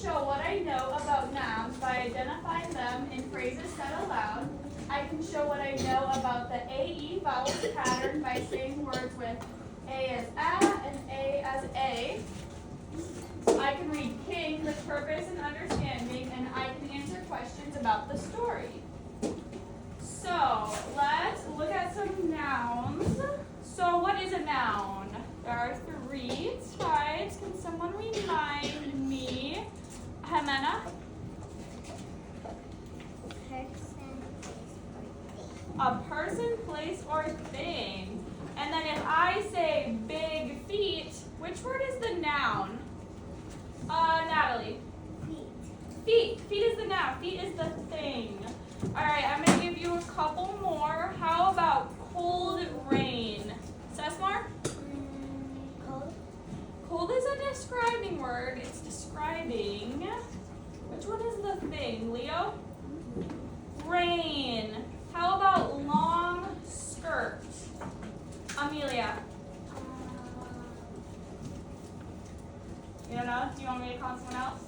show what I know about nouns by identifying them in phrases said aloud. I can show what I know about the AE vowel pattern by saying words with A as A and A as A. I can read king with purpose and understanding, and I can answer questions about the story. So let's look at some nouns. So what is a noun? There are 3 types. Can someone remind me? Jimena? A person, place, or thing. And then if I say big feet, which word is the noun? Natalie. Feet. Feet is the noun. Feet is the thing. All right, I'm going to give you a couple more. How about cold rain? Sesmar? Cold. Cold is a describing word. It's describing. Which one is the thing? Leo? Rain. How about long skirt? Amelia? You don't know? Do you want me to call someone else?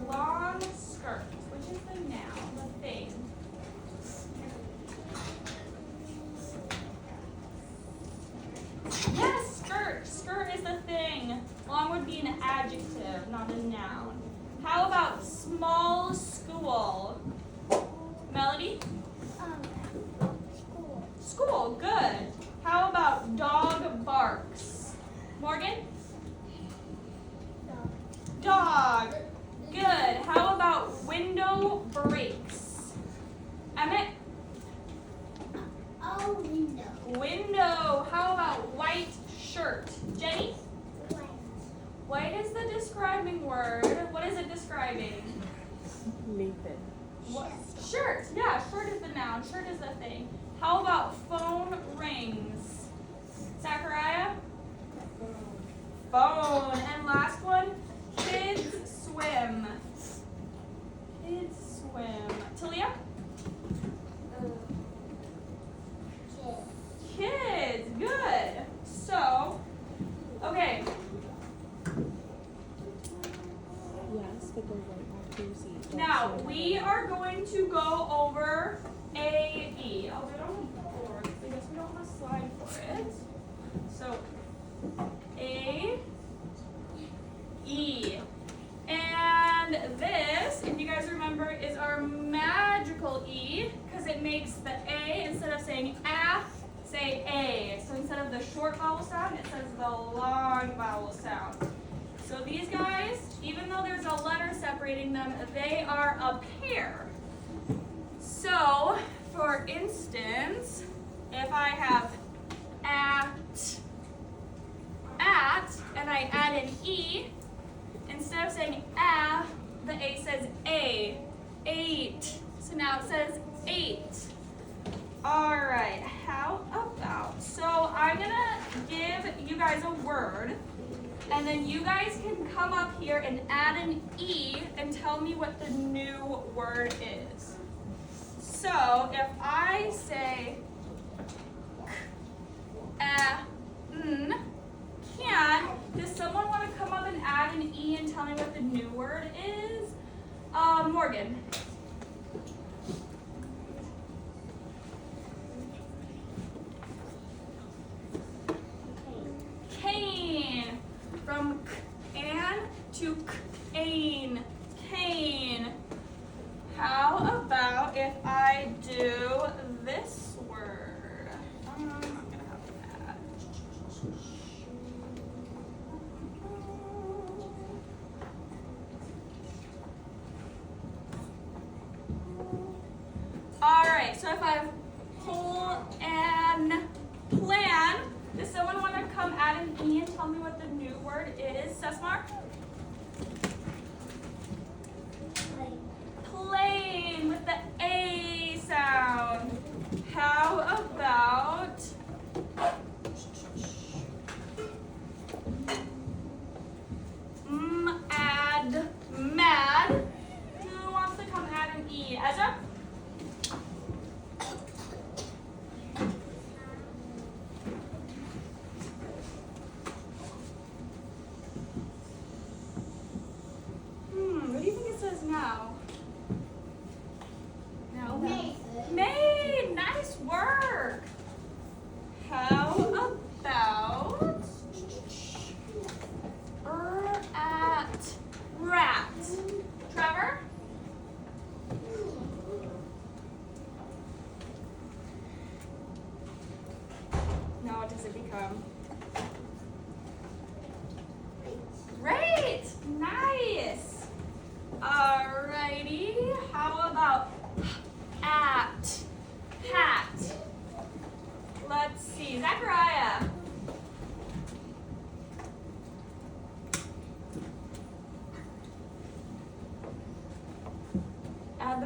Long skirt. Which is the noun, the thing? Yes, skirt. Skirt is the thing. Long would be an adjective, not a noun. How about small school? Melody? School. School, good. How about dog barks? Morgan? Dog. Good. How about window breaks? Emmett? Oh, window. Window. How about white shirt? Jenny? White. White is the describing word. What is it describing? Nathan. What? Shirt. Yeah, shirt is the noun. Shirt is the thing. How about phone rings? Zachariah? Phone. And last one, kids swim. Kids swim. Talia? Kids. Good. So, okay. Yes, but they're right after you see. Now, we are going to go over A-E. I'll do it on the board because we don't have a slide for it. So, A-E. And this, if you guys remember, is our magical E because it makes the A, instead of saying A, say A. So instead of the short vowel sound, it says the long vowel sound. So these guys, even though there's a letter separating them, they are a pair. So, for instance, if I have at, and I add an E, instead of saying A, the A says A, 8. So now it says 8. All right, how about, so I'm gonna give you guys a word, and then you guys can come up here and add an E and tell me what the new word is. So if I say does someone want to come up and add an E and tell me what the new word is? Morgan. Cane. From can to cane. Cane. How about if I do this word? I'm gonna have to add. All right, so if I have whole and plan, does someone want to come add an E and tell me what the new word is? Sesmar? Plain with the A sound. How about mad? Who wants to come add an E? Ezra?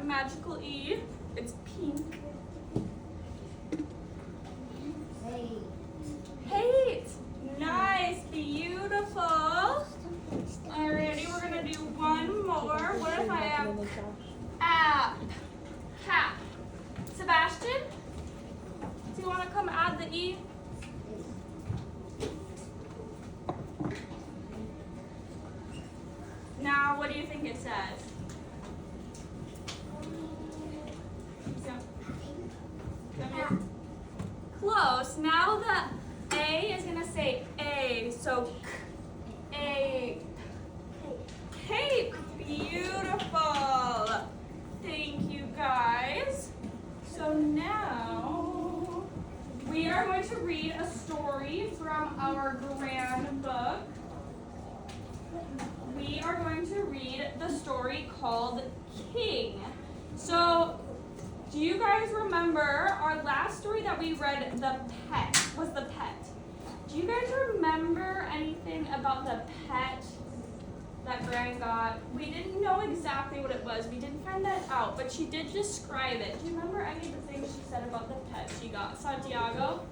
magical E. It's pink. Hate. Nice. Beautiful. Alrighty, we're gonna do one more. What if I have And then Josh. app? Cap. Sebastian? Do you want to come add the E? Now, what do you think it says? Close. Now the A is going to say A. So, A. Cape. Beautiful. Thank you, guys. So now, we are going to read a story from our grand book. We are going to read the story called King. So, do you guys remember our last story that we read, the pet, was the pet? Do you guys remember anything about the pet that Gran got? We didn't know exactly what it was. We didn't find that out, but she did describe it. Do you remember any of the things she said about the pet she got? Santiago?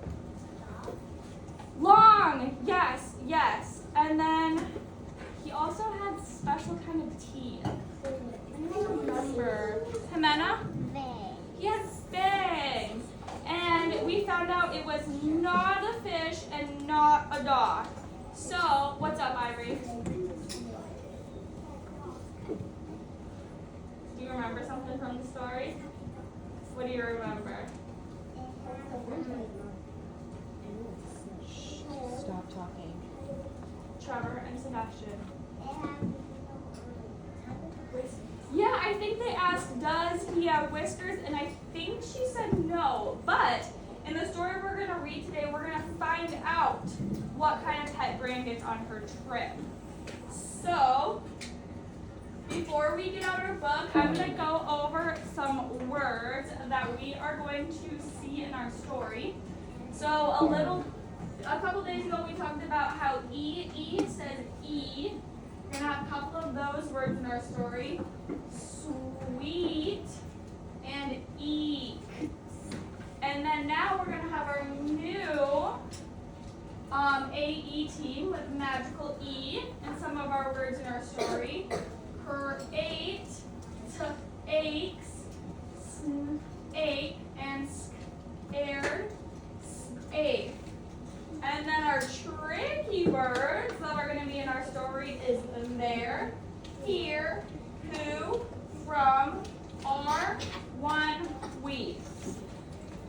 Long! Yes, yes. And then he also had special kind of teeth. I don't remember. Jimena? He had fangs. And we found out it was not a fish and not a dog. So, what's up, Ivory? Do you remember something from the story? What do you remember? Stop talking. Trevor and Sebastian. Yeah, I think they asked, does he have whiskers? And I think she said no. But in the story we're going to read today, we're going to find out what kind of pet Gran gets on her trip. So, before we get out our book, I'm going to go over some words that we are going to see in our story. So, a couple days ago we talked about how E says E. We're going to have a couple of those words in our story. Sweet and eek. And then now we're going to have our new AE team with magical E and some of our words in our story. Create, aches, ache, and scared, ache. And then our tricky words that are going to be in our story is there, here, who, from, are, one, we.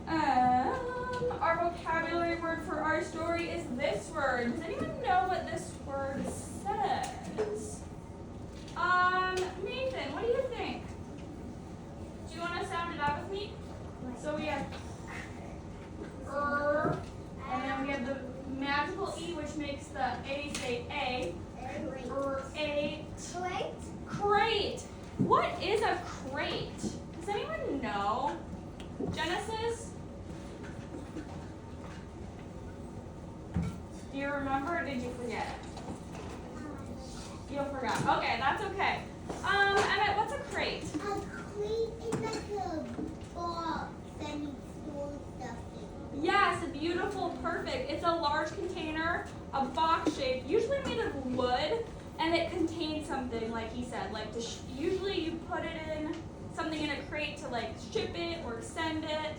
Our vocabulary word for our story is this word. Does anyone know what this word says? Nathan, what do you think? Do you want to sound it out with me? So we have and then we have the magical E, which makes the A say A. Crate. What is a crate? Does anyone know? Genesis? Do you remember or did you forget? You forgot. Okay, that's okay. Emmett, what's a crate? A crate is like a box that you store stuff in. Yes, beautiful, perfect. It's a large container, a box shape, usually made of wood, and it contains something, like he said. Like usually you put it in something in a crate to like ship it or send it.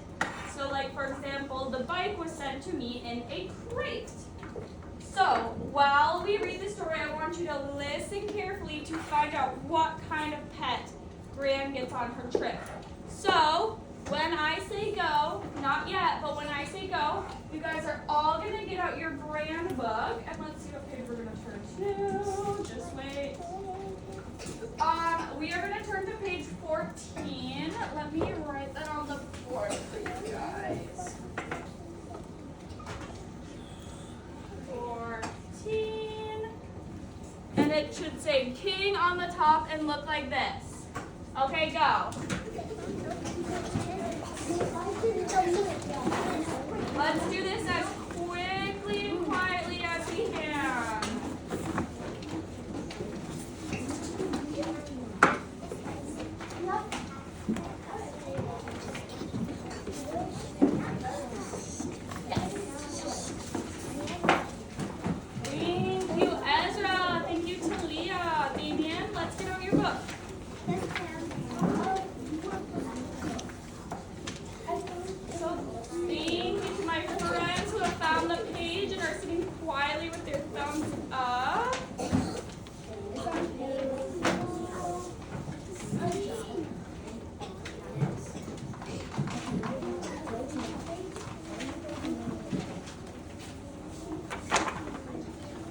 So like for example, the bike was sent to me in a crate. So while we read the story, I want you to listen carefully to find out what kind of pet Gran gets on her trip. So when I say go, not yet, but when I say go, you guys are all going to get out your Gran book. And let's see what page we're going to turn to. Just wait. We are going to turn to page 14. Let me write that on the board for you guys. 14. And it should say King on the top and look like this. Okay, go. Let's do this as quickly and quietly as we can. thumbs up.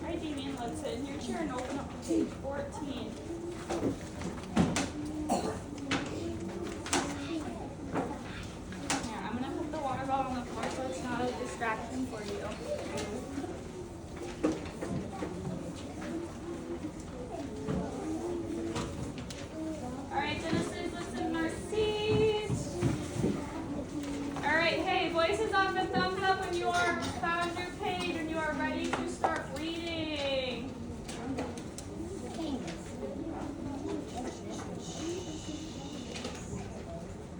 Alright, Damien, let's sit in your chair and open up to page 14. Yeah, I'm gonna put the water bottle on the floor so it's not a distraction for you. Alright, Genesis, let's in our seats. Alright, hey, voices up and thumbs up when you are found your page and you are ready to start reading.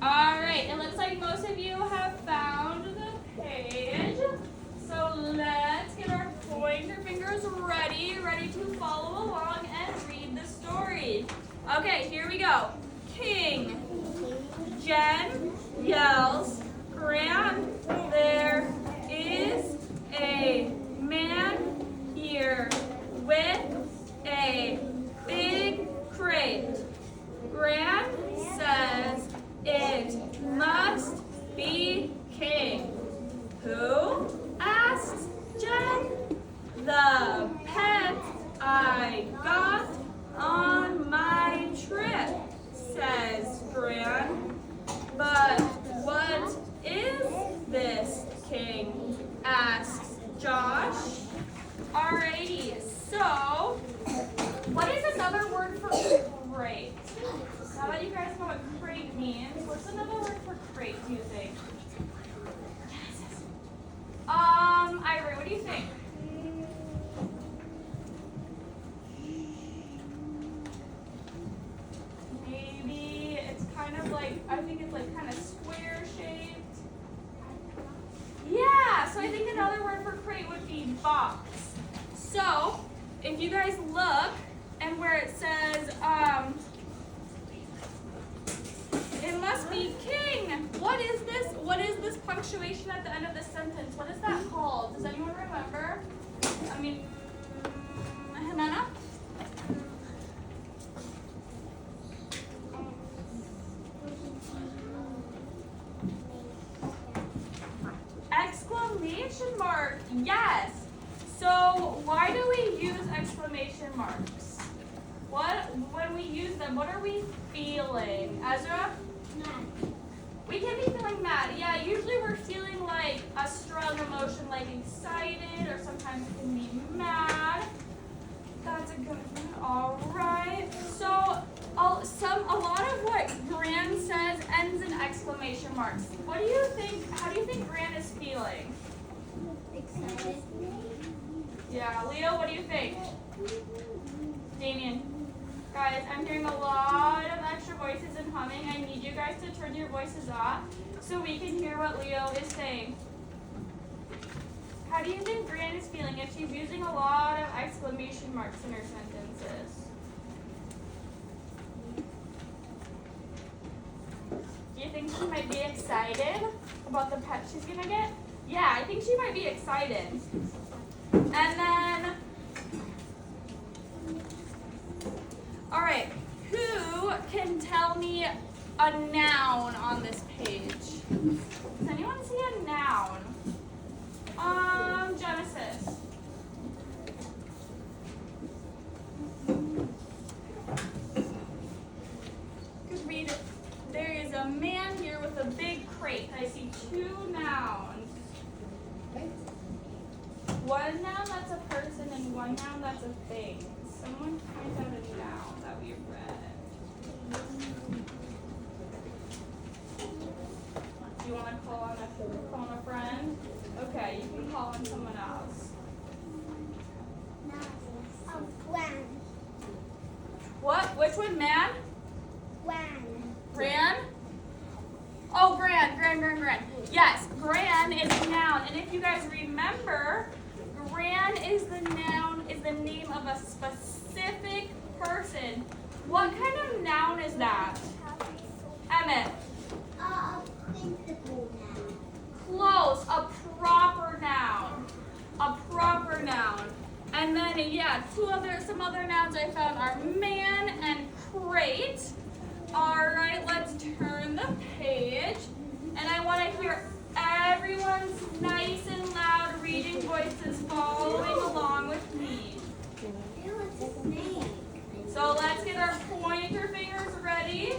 Alright, it looks like most of you have found the page. So let's get our pointer fingers ready to follow along and read the story. Okay, here we go. King. Jen yells, Gran, there is a man here with a big crate. Gran says it must be King. Who? Asks Jen. The pet I got on my trip, says Gran. But what is this, King? Asks Josh. Alrighty, so what is another word for crate? Now that you guys know what crate means, what's another word for crate, do you think? Ivory, what do you think? Maybe it's kind of like, I think it's like kind of square shaped. Yeah, so I think another word for crate would be box. So, if you guys look, and where it says, it must be King. What is this? What is this punctuation at the end of the sentence? What is that called? Does anyone remember? I mean, Hanana? Exclamation mark. Yes. So why do we use exclamation marks? When we use them, what are we feeling? Ezra? Mad. We can be feeling mad. Yeah, usually we're feeling like a strong emotion, like excited, or sometimes we can be mad. That's a good one. All right. So a lot of what Gran says ends in exclamation marks. What do you think? How do you think Gran is feeling? Excited. Yeah, Leo, what do you think? Damien. Guys, I'm hearing a lot of extra voices and humming. I need you guys to turn your voices off so we can hear what Leo is saying. How do you think Gran is feeling if she's using a lot of exclamation marks in her sentences? Do you think she might be excited about the pet she's gonna get? Yeah, I think she might be excited. And then, all right, who can tell me a noun on this page? Does anyone see a noun? Genesis. Could read it. There is a man here with a big crate. I see two nouns. One noun that's a person and one noun that's a thing. Someone point out a noun that we read. Do you want to call on a friend? Okay, you can call on someone else. Gran. What? Which one, man? Gran. Gran? Oh, Gran. Yes, Gran is a noun. And if you guys remember, Gran is the noun, is the name of a specific person. What kind of noun is that? Emmett. Principal noun. Close. A proper noun. A proper noun. And then And yeah, some other nouns I found are man and crate. All right, let's turn the page. And I want to hear everyone's nice and loud reading voices following along with me. So let's get our pointer fingers ready.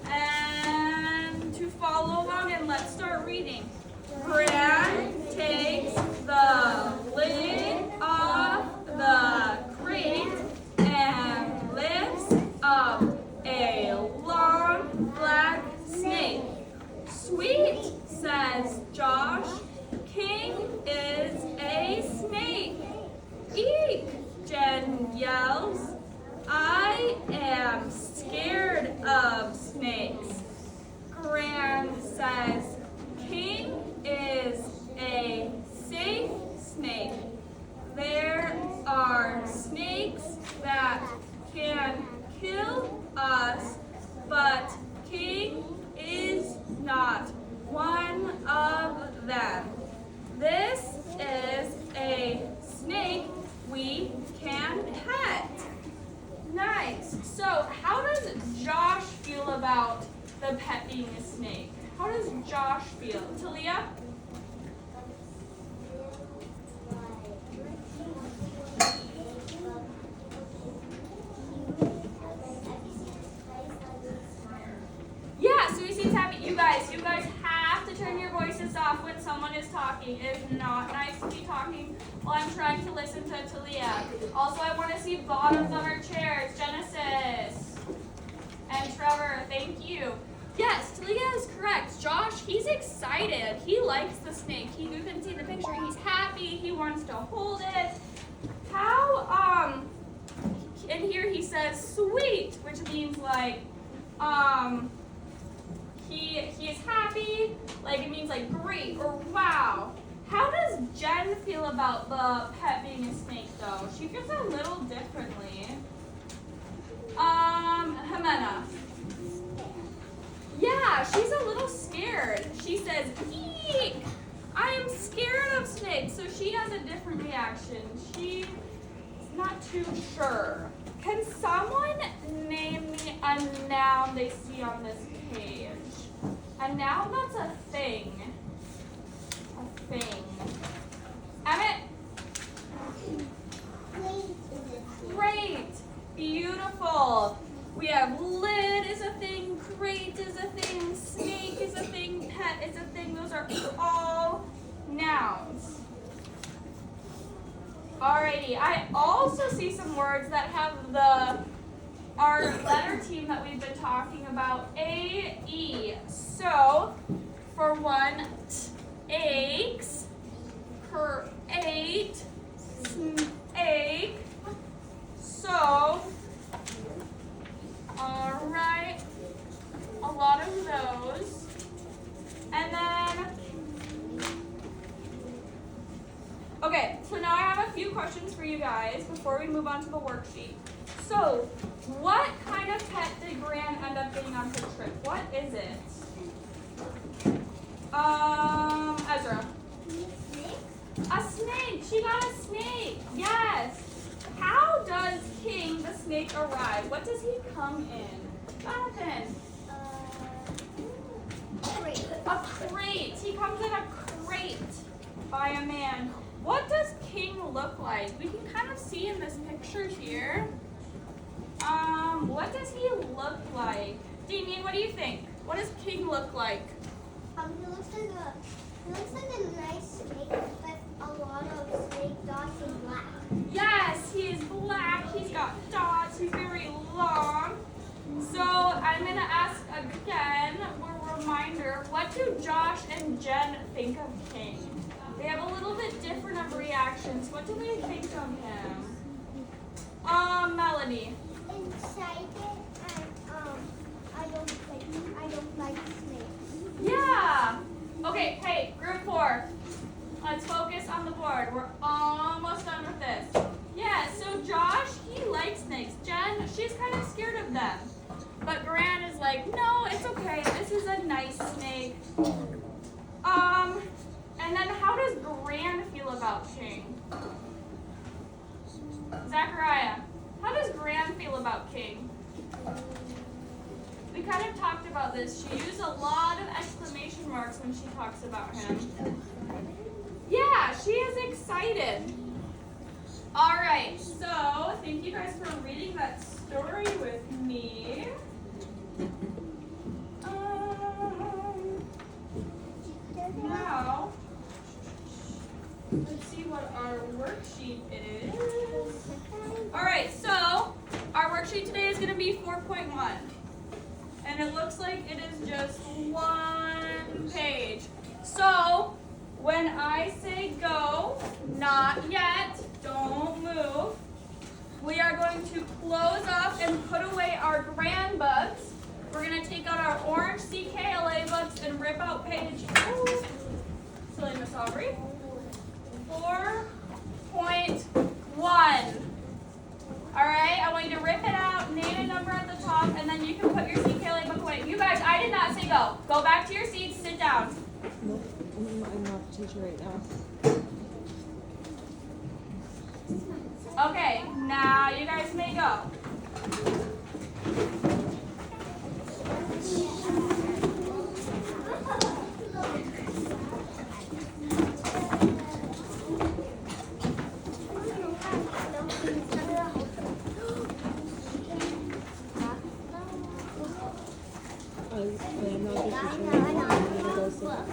And to follow along, and let's start reading. Gran takes the lid off the crate and lifts up a long black snake. Sweet, says Josh. King is a snake. Eek, Jen yells. I am scared of snakes. Gran says, King is a safe snake. There are snakes that can kill us, but King is not one of them. This is a snake we can pet. Nice. So how does Josh feel about the pet being a snake? How does Josh feel? Talia? Yeah, so he seems happy. You guys have to turn your voices off when someone is talking. It's not nice to be talking while I'm trying to listen to Talia. Also, I want to see bottoms on our chairs. Genesis and Trevor, thank you. Yes, Talia is correct. Josh, he's excited. He likes the snake. You can see the picture. He's happy. He wants to hold it. And here he says sweet, which means like, he is happy, like it means like great or wow. How does Jen feel about the pet being a snake though? She feels a little differently. Jimena. Yeah, she's a little scared. She says, eek, I am scared of snakes. So she has a different reaction. She's not too sure. Can someone name me a noun they see on this page? A noun that's a thing. A thing. Emmett? Great. Beautiful. We have lid is a thing, crate is a thing, snake is a thing, pet is a thing. Those are all nouns. Alrighty, I also see some words that have our letter team that we've been talking about, A, E. So, for one, aches, create, snake, so, alright, a lot of those. And then, okay, so now I have a few questions for you guys before we move on to the worksheet. So, what kind of pet did Gran end up getting on her trip? What is it? Ezra. A snake. She got a snake. Yes. How does King the snake arrive? What does he come in? Jonathan. A crate. He comes in a crate by a man. What does King look like? We can kind of see in this picture here. What does he look like? Damien, what do you think? What does King look like? He looks like a nice snake with a lot of snake dots in black. Yes, he is black. He's got dots. He's very long. So I'm going to ask again, a reminder, what do Josh and Jen think of King? They have a little bit different of reactions. What do they think of him? Melanie. Excited and I don't like snakes. Yeah. Okay, hey, group 4. Let's focus on the board. We're almost done with this. Yeah, so Josh, he likes snakes. Jen, she's kind of scared of them. But Gran is like, no, it's okay. This is a nice snake. And then how does Gran feel about King? Zachariah, how does Graham feel about King? We kind of talked about this. She used a lot of exclamation marks when she talks about him. Yeah, she is excited. All right, so thank you guys for reading that story with me. Now, let's see what our worksheet is. All right, so our worksheet today is going to be 4.1. And it looks like it is just one page. So, when I say go, not yet, don't move, we are going to close up and put away our grand books. We're going to take out our orange CKLA books and rip out page, silly Miss Aubrey, 4.1. All right, I want you to rip it out, name a number at the top, and then you can put your CKLA book away. You guys, I did not say go. Go back to your seats, sit down. Nope, I'm not the teacher right now. Okay, now you guys may go. I'm not the teacher right now. I'm gonna go sit down.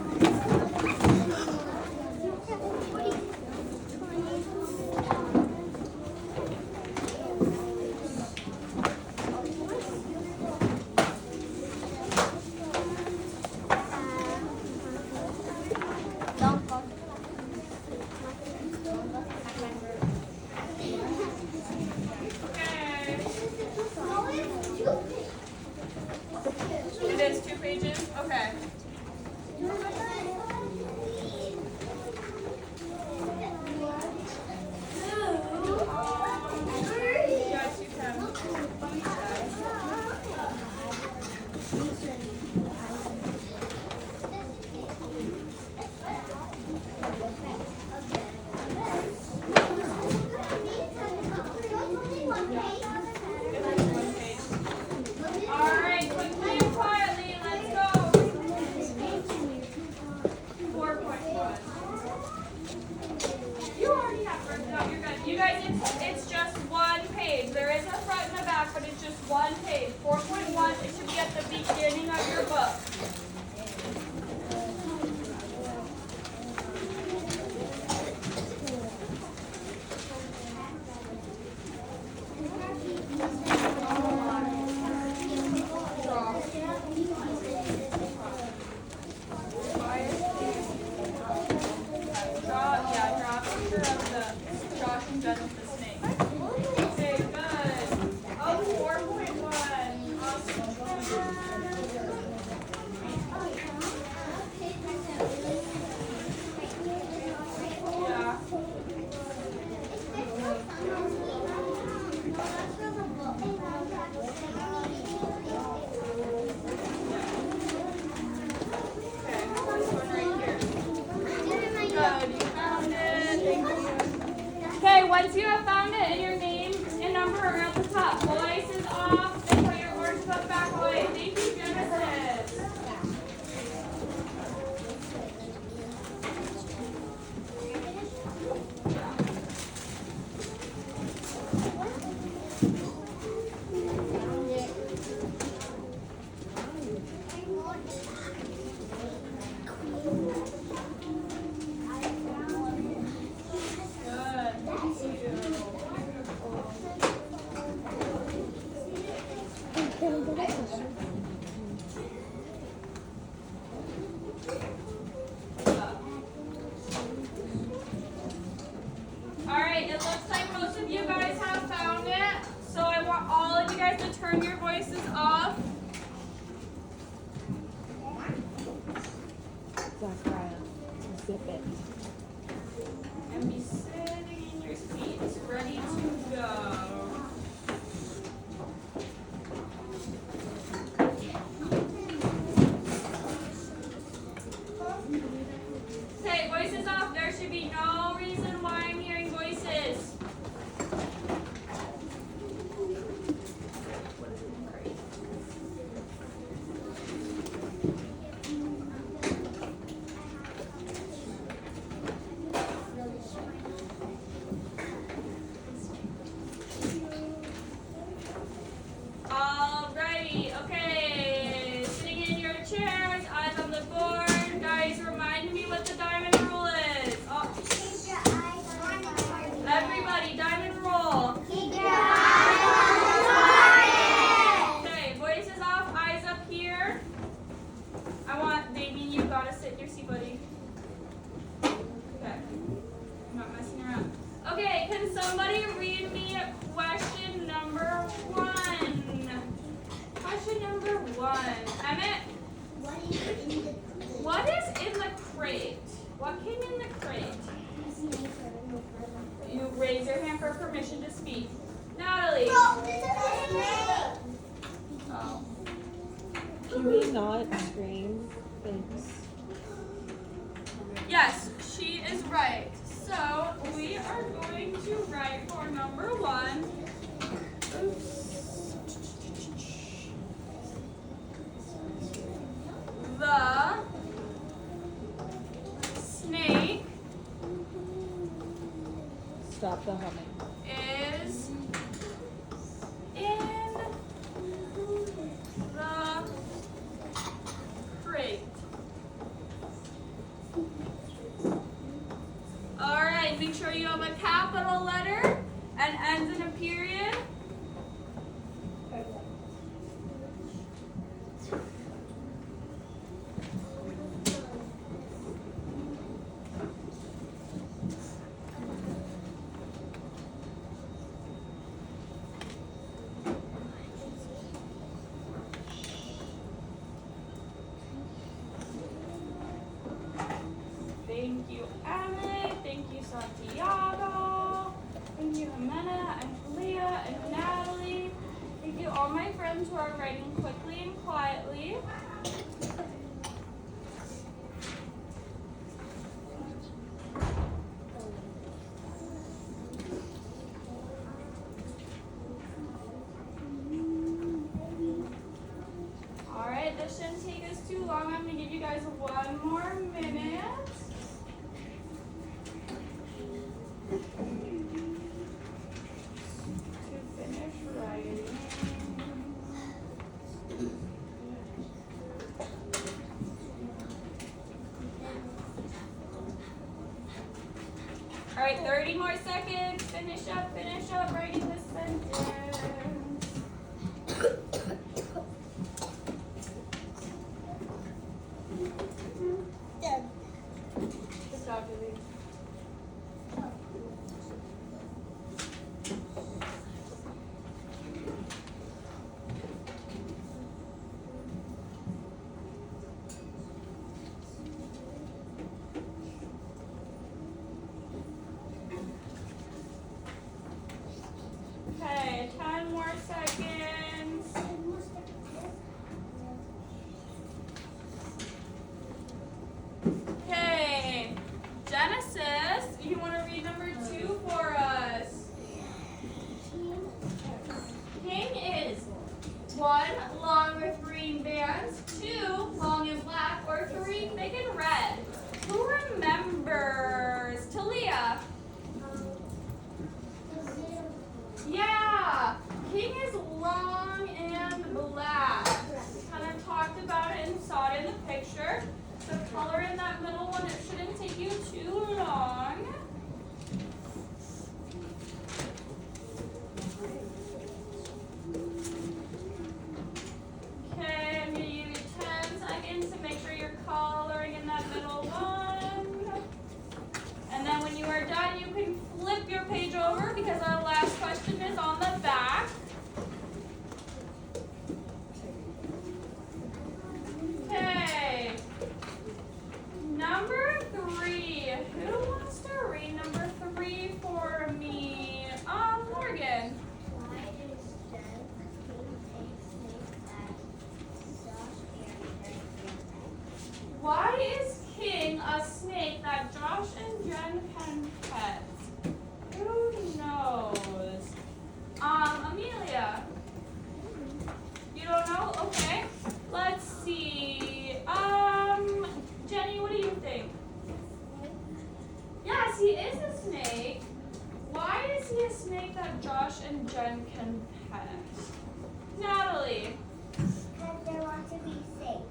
It is 2 pages? Okay. Yes, you can. All right, quickly and quietly, let's go. 4.1. You already have written it out. You're good. You guys, it's just one page. There is a front and a back, but it's just one page. 4.1, it should be at the beginning of your book. Draw a picture of the Josh and Jen with the snake. Okay, good. Oh, 4.1. Awesome. Yeah. Okay, this one right here. Good, you found it. Thank you. Okay, once you have found it and your name and number are at the top, voice is off and put your orange book back away. Thank you, Genesis. Good. Thank you. can somebody read me question number 1? Question number 1. Emmett, What is in the what is in the crate? What came in the crate? You raise your hand for permission to speak. Natalie. Oh, there's another name. Oh. Can we not scream? Thanks. Yes, she is right. So we are going to write for number 1. The snake Stop the humming. is in the crate. All right, make sure you have a capital letter and ends in a period. Thank you, Emily. Thank you, Santiago. Thank you, Jimena and Leah and Natalie. Thank you, all my friends who are writing quickly and quietly. All right, this shouldn't take us too long. I'm going to give you guys 1 more minute. To finish writing. All right, 30 more seconds. Finish up writing this sentence. Done. Good job, Julie. Okay, 10 more seconds. Okay, Genesis, you want to read number 2 for us? King is 1, long with green bands, 2, long and black, or 3, thick and red. Who remembers? Talia. Yeah, king is long and black. We kind of talked about it and saw it in the picture. The color in that middle one, it shouldn't take you too long. Okay, I'm going to give you 10 seconds to make sure you're coloring in that middle one. And then when you are done, you can flip your page over because our last question is on the back. Okay. Number 3. Who wants to read number 3 for me? Morgan. Why is King a snake that Josh and Jen can pet? Who knows? Amelia. You don't know? Okay. Let's see. Jenny, what do you think? Yes, he is a snake. Why is he a snake that Josh and Jen can pet? Natalie. Because they want to be safe.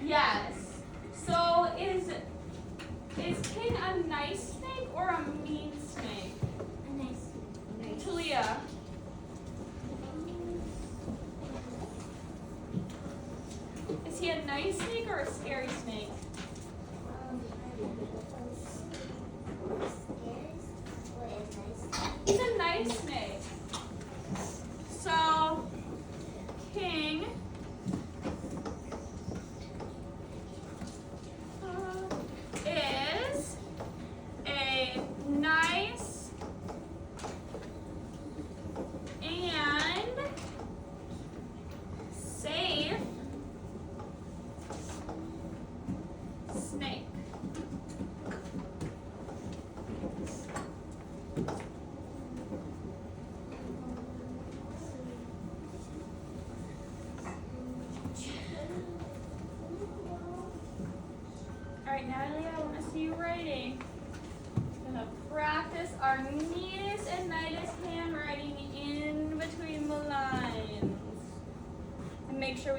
Yes. So is King a nice snake or a mean snake? A nice. Talia. Is he a nice snake or a scary snake? Scares. Wait, a nice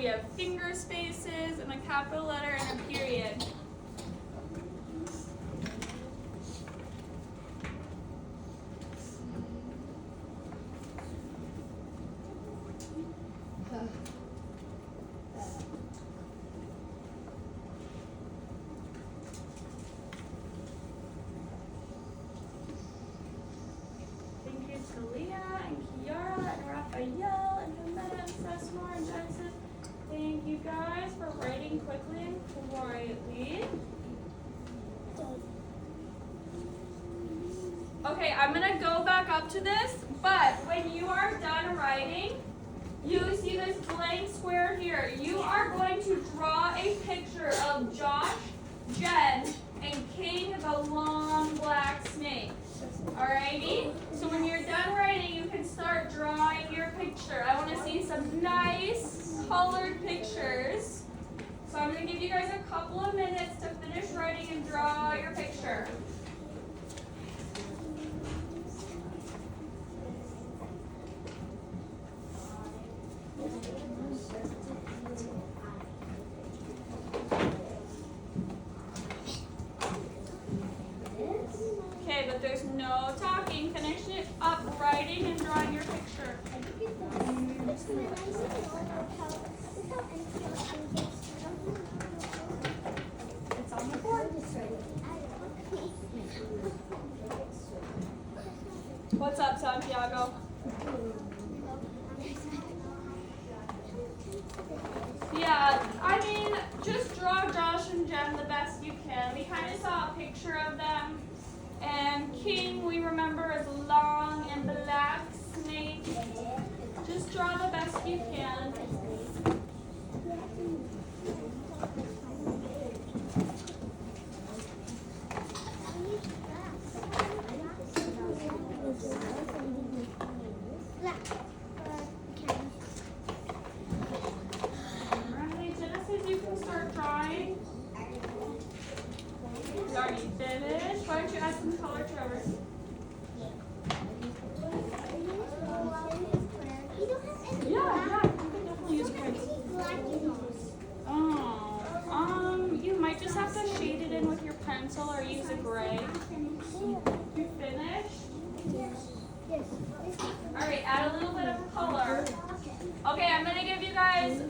we have finger spaces and a capital letter and a period. Thank you to Leah and Kiara and Raphael and Hametta and Sesmore and Genesis. Thank you guys for writing quickly and quietly. Okay, I'm gonna go back up to this, but when you are done writing, you see this blank square here. You are going to draw a picture of Josh, Jen, and King the long black snake. Alrighty? So when you're done writing, you can start drawing your picture. I want to see some nice colored pictures. So I'm going to give you guys a couple of minutes to finish writing and draw your picture. Okay, but there's no talking. Finish it up, writing and drawing your picture. It's on the board. What's up, Santiago? Yeah, I mean, just draw Josh and Jen the best you can. We kind of saw a picture of them. And King, we remember, is long and black snake. Just draw the best you can. Alright, Genesis, you can start drawing. You already finished. Why don't you add some color to ours? Yeah, you can definitely use crayons. Oh, you might just have to shade it in with your pencil or use a gray. You finished? Alright, add a little bit of color. Okay, I'm gonna give you guys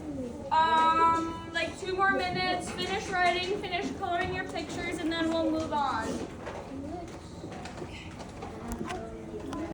like 2 more minutes. Finish writing, finish coloring your pictures, and then we'll move on.